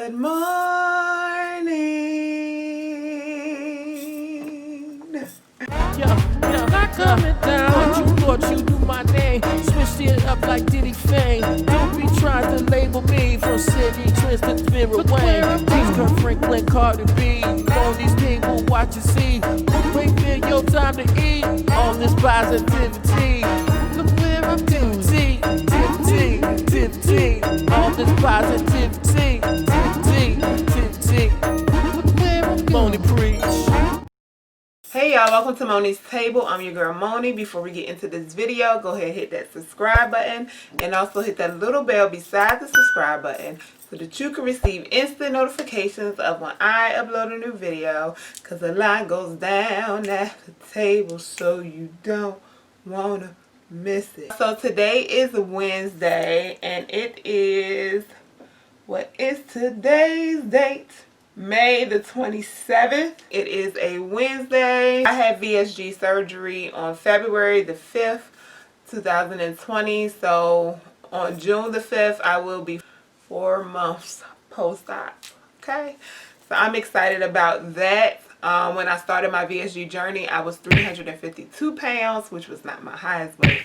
Good morning. Not coming down. You thought you knew my name. Switched it up like Diddy Fame. Don't be trying to label me from City Twins to Vera Wayne. These Kirk Franklin, Carter B. All these people watch and see. Wait for your time to eat. All this positivity. Look where I'm doing. Tivity. All this positivity. Tivity. Look where I'm going. Preach. Hey y'all, welcome to Moni's Table. I'm your girl Moni. Before we get into this video, go ahead and hit that subscribe button and also hit that little bell beside the subscribe button so that you can receive instant notifications of when I upload a new video, because a lot goes down at the table, so you don't want to miss it. So today is Wednesday and it is, what is today's date? May the 27th. It is a Wednesday. I had VSG surgery on February the 5th, 2020. So on June the 5th, I will be 4 months post-op. Okay. So I'm excited about that. When I started my VSG journey, I was 352 pounds, which was not my highest weight.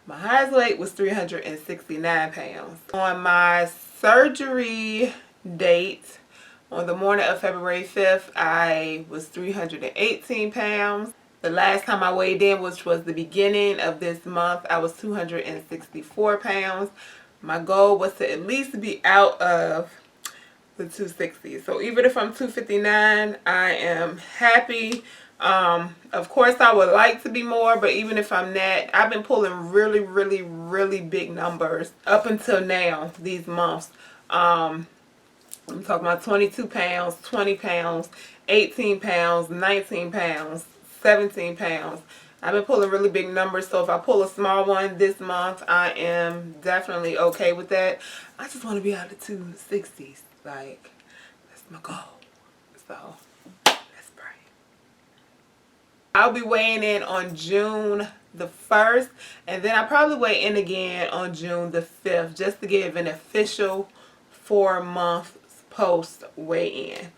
My highest weight was 369 pounds. On my surgery date, on the morning of February 5th, I was 318 pounds. The last time I weighed in, which was the beginning of this month, I was 264 pounds. My goal was to at least be out of the 260. So even if I'm 259, I am happy. Of course, I would like to be more, but even if I'm not, I've been pulling really big numbers up until now, these months. I'm talking about 22 pounds, 20 pounds, 18 pounds, 19 pounds, 17 pounds. I've been pulling really big numbers, so if I pull a small one this month, I am definitely okay with that. I just want to be out of the 260s. Like, that's my goal. So, let's pray. I'll be weighing in on June the 1st, and then I'll probably weigh in again on June the 5th, just to give an official 4-month post weigh in.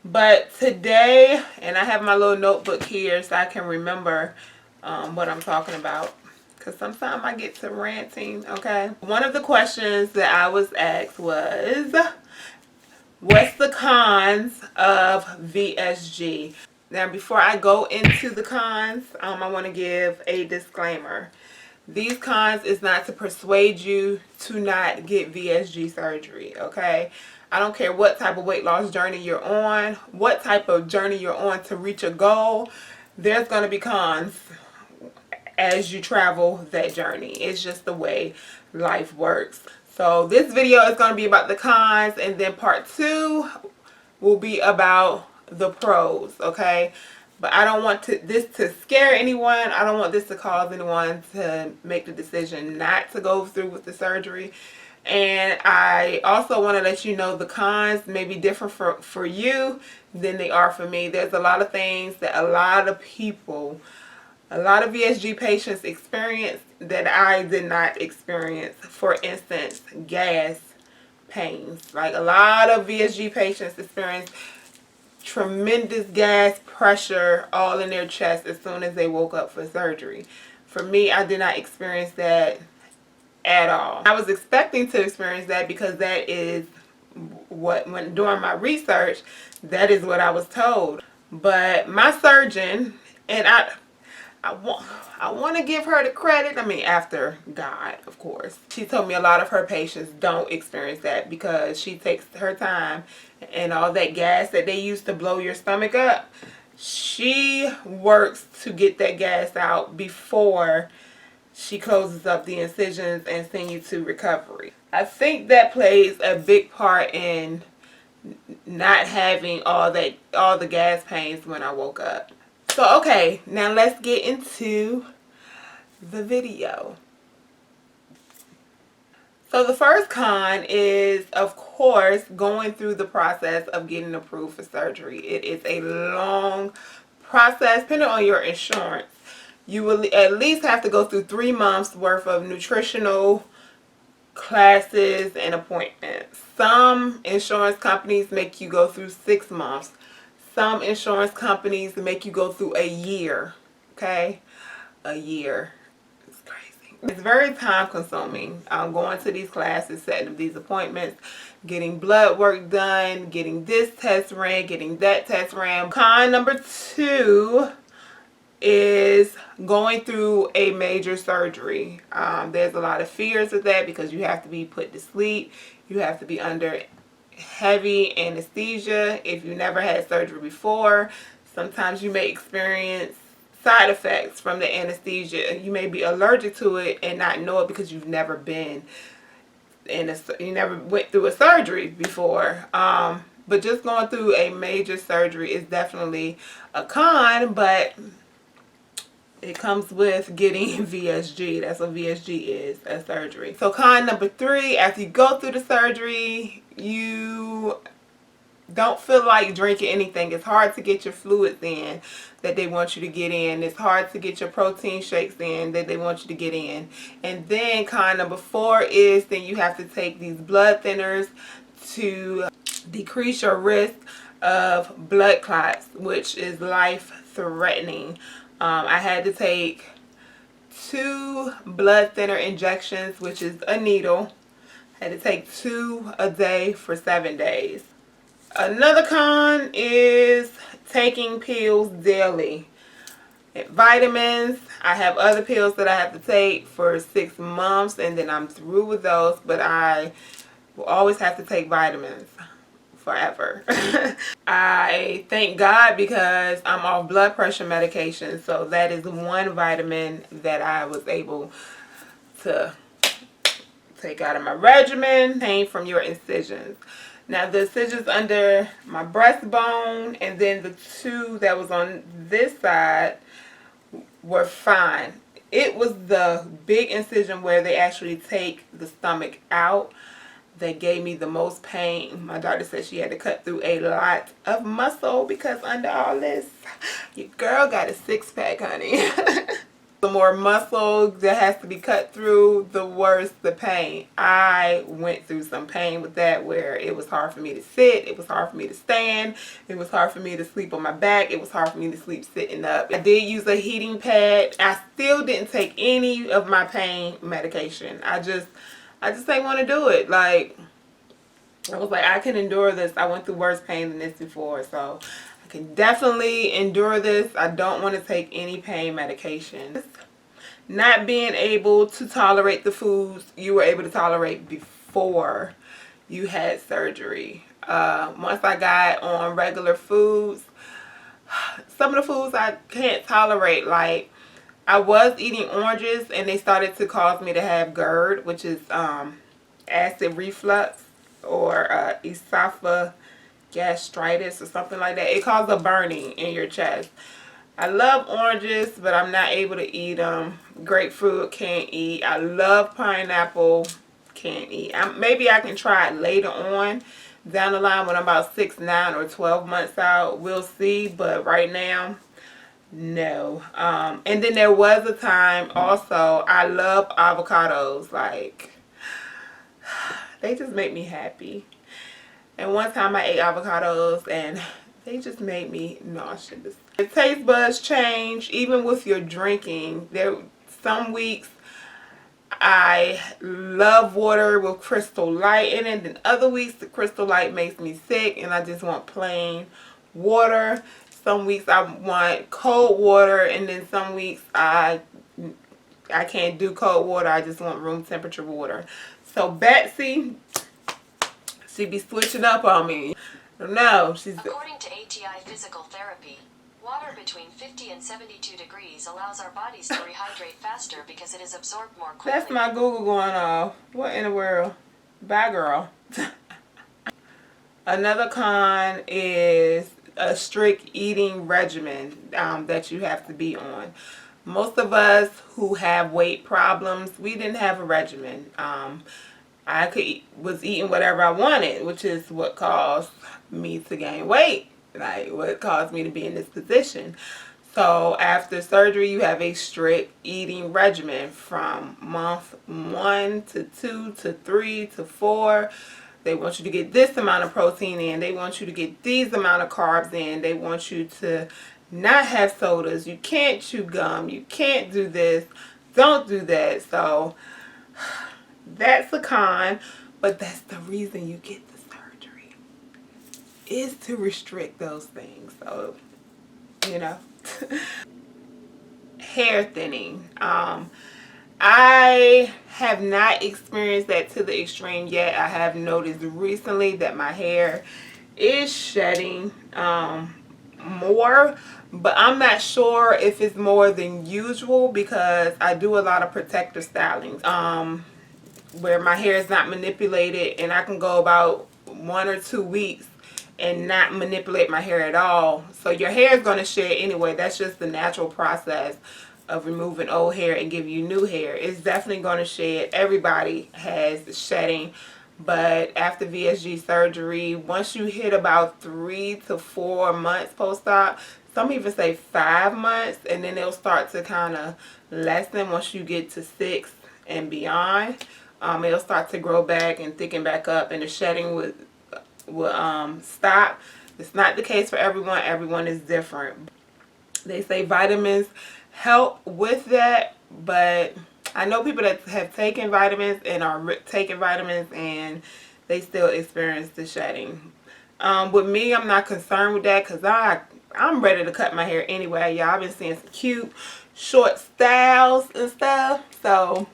But today, and I have my little notebook here so I can remember what I'm talking about, because sometimes I get to ranting. Okay, one of the questions that I was asked was, what's the cons of VSG? Now before I go into the cons, I want to give a disclaimer. These cons is not to persuade you to not get VSG surgery, okay? I don't care what type of weight loss journey you're on, what type of journey you're on to reach a goal. There's going to be cons as you travel that journey. It's just the way life works. So this video is going to be about the cons, and then part 2 will be about the pros, okay? But I don't want this to scare anyone. I don't want this to cause anyone to make the decision not to go through with the surgery. And I also want to let you know the cons may be different for you than they are for me. There's a lot of things that a lot of people, a lot of VSG patients experience that I did not experience. For instance, gas pains. Like, a lot of VSG patients experience tremendous gas pressure all in their chest as soon as they woke up for surgery. For me, I did not experience that at all. I was expecting to experience that because that is what, when doing my research, that is what I was told. But my surgeon, and I want to give her the credit. I mean, after God, of course. She told me a lot of her patients don't experience that because she takes her time, and all that gas that they use to blow your stomach up, she works to get that gas out before she closes up the incisions and send you to recovery. I think that plays a big part in not having all the gas pains when I woke up. So okay, now let's get into the video. So the first con is, of course, going through the process of getting approved for surgery. It is a long process, depending on your insurance. You will at least have to go through 3 months worth of nutritional classes and appointments. Some insurance companies make you go through 6 months. Some insurance companies make you go through a year. Okay? A year. It's crazy. It's very time consuming. Going to these classes, setting up these appointments, getting blood work done, getting this test ran, getting that test ran. Con number 2 is going through a major surgery. There's a lot of fears with that because you have to be put to sleep. You have to be under heavy anesthesia. If you never had surgery before, sometimes you may experience side effects from the anesthesia. You may be allergic to it and not know it because you've never been you never went through a surgery before. But just going through a major surgery is definitely a con, but it comes with getting VSG. That's what VSG is, a surgery. So con number 3, after you go through the surgery, you don't feel like drinking anything. It's hard to get your fluids in that they want you to get in. It's hard to get your protein shakes in that they want you to get in. And then con number 4 is then you have to take these blood thinners to decrease your risk of blood clots, which is life-threatening. I had to take 2 blood thinner injections, which is a needle. I had to take 2 a day for 7 days. Another con is taking pills daily. Vitamins, I have other pills that I have to take for 6 months and then I'm through with those, but I will always have to take vitamins forever. I thank God because I'm off blood pressure medication, so that is one vitamin that I was able to take out of my regimen. Pain from your incisions. Now the incisions under my breastbone and then the 2 that was on this side were fine. It was the big incision where they actually take the stomach out that gave me the most pain. My doctor said she had to cut through a lot of muscle because under all this, your girl got a 6-pack, honey. The more muscle that has to be cut through, the worse the pain. I went through some pain with that where it was hard for me to sit, it was hard for me to stand, it was hard for me to sleep on my back, it was hard for me to sleep sitting up. I did use a heating pad. I still didn't take any of my pain medication. I just didn't want to do it. Like, I was like, I can endure this. I went through worse pain than this before, so I can definitely endure this. I don't want to take any pain medication. Not being able to tolerate the foods you were able to tolerate before you had surgery. Once I got on regular foods, some of the foods I can't tolerate. Like, I was eating oranges and they started to cause me to have GERD, which is acid reflux or esophagitis or something like that. It causes a burning in your chest. I love oranges, but I'm not able to eat them. Grapefruit, can't eat. I love pineapple, can't eat. Maybe I can try it later on down the line when I'm about 6, 9, or 12 months out. We'll see, but right now, no. And then there was a time also, I love avocados. Like, they just make me happy. And one time I ate avocados and they just made me nauseous. The taste buds change even with your drinking. Some weeks I love water with Crystal Light in it, and other weeks the Crystal Light makes me sick and I just want plain water. Some weeks I want cold water, and then some weeks I can't do cold water. I just want room temperature water. So Betsy, she be switching up on me. No, she's... According to ATI Physical Therapy, water between 50 and 72 degrees allows our bodies to rehydrate faster because it is absorbed more quickly. That's my Google going off. What in the world? Bye, girl. Another con is a strict eating regimen that you have to be on. Most of us who have weight problems, we didn't have a regimen. I was eating whatever I wanted, which is what caused me to gain weight. Like, what caused me to be in this position. So after surgery, you have a strict eating regimen from month 1 to 2 to 3 to 4. They want you to get this amount of protein in. They want you to get these amount of carbs in. They want you to not have sodas. You can't chew gum. You can't do this. Don't do that. So that's a con, but that's the reason you get the surgery, is to restrict those things. So, you know. Hair thinning. I have not experienced that to the extreme yet. I have noticed recently that my hair is shedding more, but I'm not sure if it's more than usual because I do a lot of protective styling where my hair is not manipulated, and I can go about 1 or 2 weeks and not manipulate my hair at all. So your hair is going to shed anyway. That's just the natural process of removing old hair and giving you new hair. It's definitely going to shed. Everybody has shedding. But after VSG surgery, once you hit about 3 to 4 months post-op, some even say 5 months, and then it'll start to kind of lessen once you get to 6 and beyond. It'll start to grow back and thicken back up, and the shedding will stop. It's not the case for everyone. Everyone is different. They say vitamins help with that, but I know people that have taken vitamins and are taking vitamins and they still experience the shedding. With me, I'm not concerned with that because I'm ready to cut my hair anyway. Y'all, I've been seeing some cute short styles and stuff, so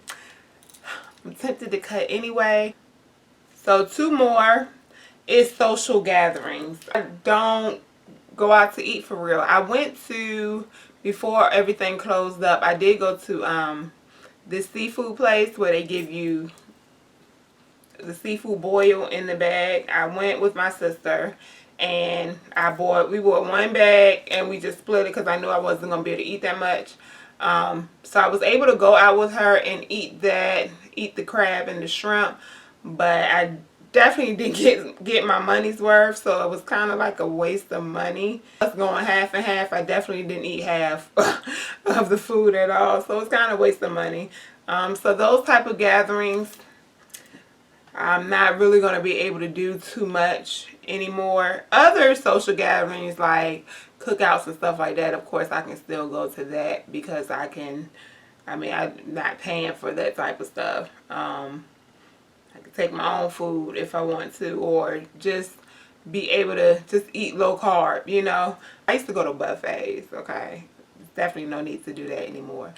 I'm tempted to cut anyway. So 2 more is social gatherings. I don't go out to eat for real. I went to, before everything closed up, I did go to this seafood place where they give you the seafood boil in the bag. I went with my sister and we bought 1 bag and we just split it because I knew I wasn't going to be able to eat that much. So I was able to go out with her and eat the crab and the shrimp, but I definitely didn't get my money's worth, so it was kind of like a waste of money. I was going half and half. I definitely didn't eat half of the food at all, so it's kind of a waste of money. So those type of gatherings, I'm not really going to be able to do too much anymore. Other social gatherings like cookouts and stuff like that, of course I can still go to that because I'm not paying for that type of stuff. I can take my own food if I want to, or just be able to just eat low carb, you know. I used to go to buffets, okay. There's definitely no need to do that anymore.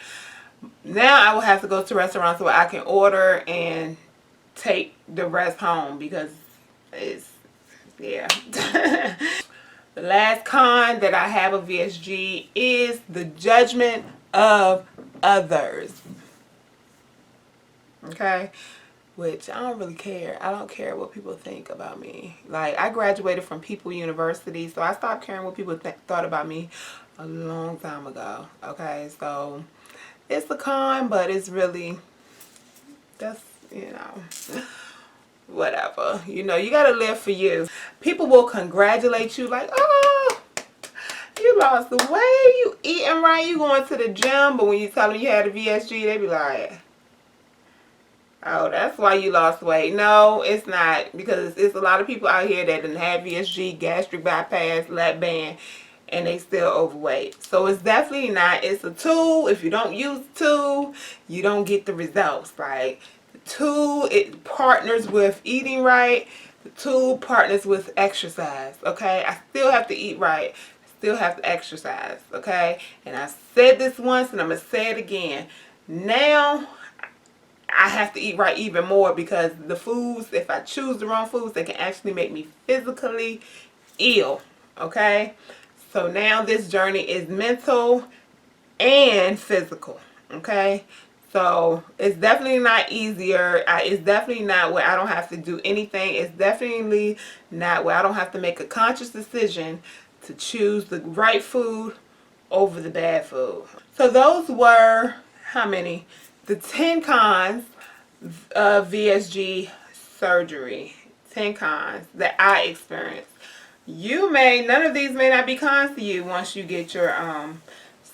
Now I will have to go to restaurants where I can order and take the rest home because it's, yeah. The last con that I have of VSG is the judgment of others. Okay? Which I don't really care. I don't care what people think about me. Like, I graduated from People University, so I stopped caring what people thought about me a long time ago. Okay, so it's a con, but it's really, that's, you know, whatever. You know, you gotta live for you. People will congratulate you like, oh, you lost the weight, you eating right, you going to the gym, but when you tell them you had a VSG, they be like, oh, that's why you lost weight. No, it's not, because it's a lot of people out here that didn't have VSG, gastric bypass, lap band, and they still overweight. So it's definitely not. It's a tool. If you don't use the tool, you don't get the results. Like, the tool, it partners with eating right. The tool partners with exercise. Okay, I still have to eat right. I still have to exercise. Okay, and I said this once, and I'm gonna say it again. Now I have to eat right even more because the foods, if I choose the wrong foods, they can actually make me physically ill. Okay, so now this journey is mental and physical. Okay, so it's definitely not easier. It's definitely not where I don't have to do anything. It's definitely not where I don't have to make a conscious decision to choose the right food over the bad food. So those were, how many? The 10 cons of VSG surgery. 10 cons that I experienced. None of these may not be cons to you once you get your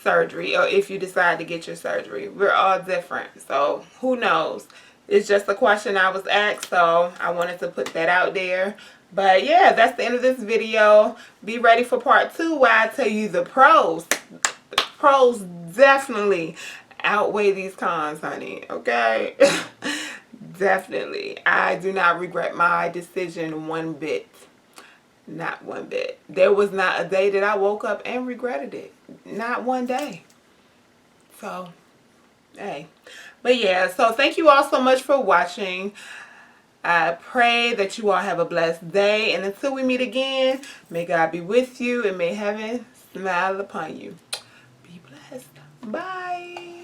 surgery, or if you decide to get your surgery. We're all different, so who knows? It's just a question I was asked, so I wanted to put that out there. But yeah, that's the end of this video. Be ready for part 2 where I tell you the pros. The pros definitely outweigh these cons, honey. Okay? Definitely. I do not regret my decision one bit. Not one bit. There was not a day that I woke up and regretted it. Not one day. So, hey. But yeah, so thank you all so much for watching. I pray that you all have a blessed day. And until we meet again, may God be with you and may heaven smile upon you. Be blessed. Bye.